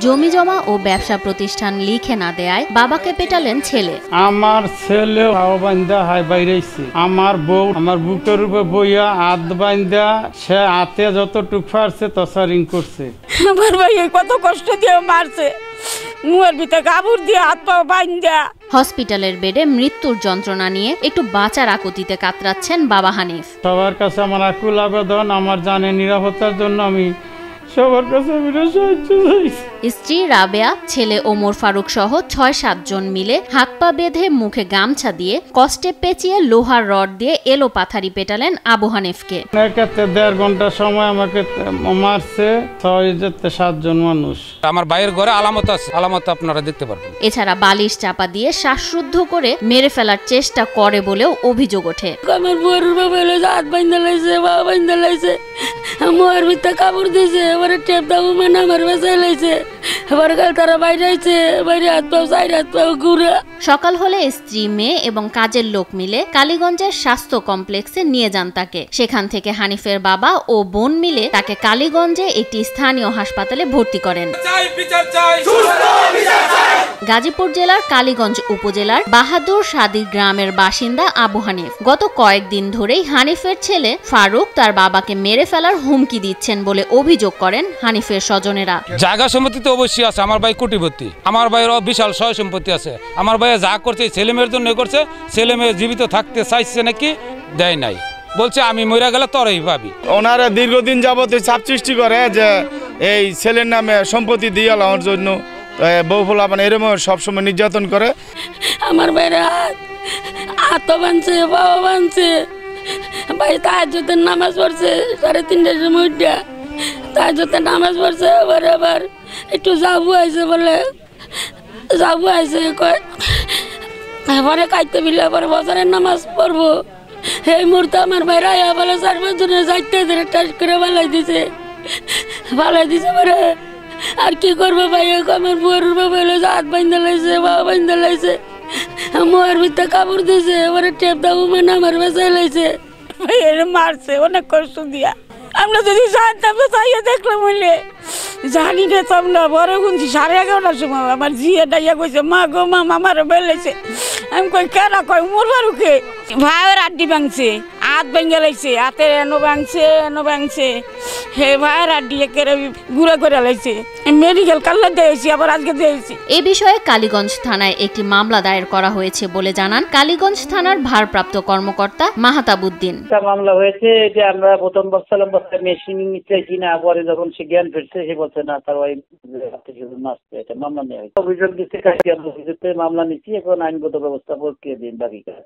জমি জমা ও ব্যবসা প্রতিষ্ঠান লিখে না দেয়ায় বাবাকে পেটালেন ছেলে। আমার ছেলে বান্ধা হাই বাইরেছে, আমার বউ আমার বুকের উপর বইয়া হাত বান্ধা সে হাতে যতটুক পারছে তসারিং করছে। আমার ভাই কত কষ্ট দিয়ে মারছে, মুয়ের ভিতরে কাপড় দিয়ে হাত পা বান্ধা। হসপিটালের বেডে মৃত্যুর যন্ত্রণা নিয়ে একটু বাঁচার আকুতিতে কাতরাচ্ছেন বাবা হানিফ। সবার কাছে আমার আকুল আবেদন, আমার জানের নিরাপত্তার জন্য আমি সবার কাছে সাহায্য চাইছি। স্ত্রী রাবেয়া, ছেলে ওমর ফারুক সহ ৬-৭ জন মিলে হাত পা বেঁধে মুখে গামছা দিয়ে কষ্টে পেঁচিয়ে লোহার রড দিয়ে এলো পাথারি পেটালেন আবু হানিফকে। এক্ষেত্রে ১.৫ ঘন্টা সময় আমাকে মারছে ৬-৭ জন মানুষ। আমার ভাইয়ের ঘরে আলামত আছে, আলামত আপনারা দেখতে পারবেন। এছাড়া বালিশ চাপা দিয়ে শ্বাসরুদ্ধ করে মেরে ফেলার চেষ্টা করে বলেও অভিযোগ ওঠে। আমার বউর বাবা হাত বান্ধা লাইছে, বাবা বান্ধা লাইছে, মুয়ের ভিতরে কাপড় দিয়েছে, এবারে টেপ দাবো মানে আমার বেসাই লাইছে, এবার তারা বাইরে আইছে, বাইরে হাত পাও সাইড হাত পাও ঘুরে। সকাল হলে স্ত্রী, মেয়ে এবং কাজের লোক মিলে কালীগঞ্জের স্বাস্থ্য কমপ্লেক্সে নিয়ে যান তাকে। সেখান থেকে হানিফের বাবা ও বোন মিলে তাকে কালীগঞ্জে একটি স্থানীয় হাসপাতালে ভর্তি করেন। গাজীপুর জেলার কালীগঞ্জ উপজেলার বাহাদুর সাদি গ্রামের বাসিন্দা আবু হানিফ গত কয়েকদিন ধরেই হানিফের ছেলে ফারুক তার বাবাকে মেরে ফেলার হুমকি দিচ্ছেন বলে অভিযোগ করেন হানিফের স্বজনেরা। জায়গা সম্পত্তি তো অবশ্যই আছে, আমার ভাই কোটিপতি, আমার ভাইয়ের বিশাল সয় সম্পত্তি আছে। আমার ভাই যা করছে ছেলে মেয়ের জন্য করছে, ছেলে মেয়ে জীবিত থাকতে চাইছে নাকি দেয় নাই, বলছে আমি মরে গেলে তোরাই পাবি। ওনারা দীর্ঘদিন যাবত চাপ সৃষ্টি করে যে এই ছেলের নামে সম্পত্তি দিয়ে আমার জন্য বউ ফোলা মানে এরকম সবসময় নির্যাতন করে। আমার বাইরে হাত বানছে, বাবা বানছে, ভাই তাহাজ্জুদের নামাজ পড়ছে 3:30টার সময় উঠা, তাহাজ্জুদের নামাজ পড়ছে, আবার একটু যাবো আইছে বলে যাবো আইছে কয়, এবারে কাইতে বিলে পরে বছরের নামাজ পড়বো। এই মুহূর্তে আমার বাইরে আয়া বলে 4-5 জনের যাইতে ধরে টাচ করে ভালাই দিছে পরে আর কি করবো ভাই, আমার বউর বাবা হাত বান্ধা লাইছে, বাবা বান্ধা লাইছে, মুয়ের ভিতরে কাপড় দিয়েছে, এবারে টেপ দাবো মানে আমার বেসাই লাইছে, ভাই মারছে অনেক কষ্ট দিয়া। আমরা যদি জানতাম তো চাইয়া দেখলাম হইলে জানি না তো আমরা বড় গুনছি 11:30টার সময় আমার জিয়ে ডাইয়া কইছে, মা গো মা আমার বেলাইছে। আমি কই কেনা কয় মোর বারুকে ভাইয়ের আড্ডি ভাঙছে, হাত ভেঙে লাইছে, হাতে এনো ভাঙছে হে ভাইয়ের আড্ডি একেবারে গুঁড়া করে লাইছে। মেডিকেল কাল্লা দিয়েছি, আবার আজকে দিয়েছি। এ বিষয়ে কালীগঞ্জ থানায় একটি মামলা দায়ের করা হয়েছে বলে জানান কালীগঞ্জ থানার ভারপ্রাপ্ত কর্মকর্তা মাহতাবুদ্দিন। মামলা হয়েছে যে আমরা প্রথম বলছিলাম মেশিন চাইছি না, পরে যখন সে জ্ঞান ফিরছে সে বলছে না তার ওই মাসছে, এটা মামলা নেওয়া হয়েছে। অভিযোগ দিচ্ছে মামলা নিচ্ছি, এখন আইনগত ব্যবস্থা প্রক্রিয়া দিন বাকি কাজ।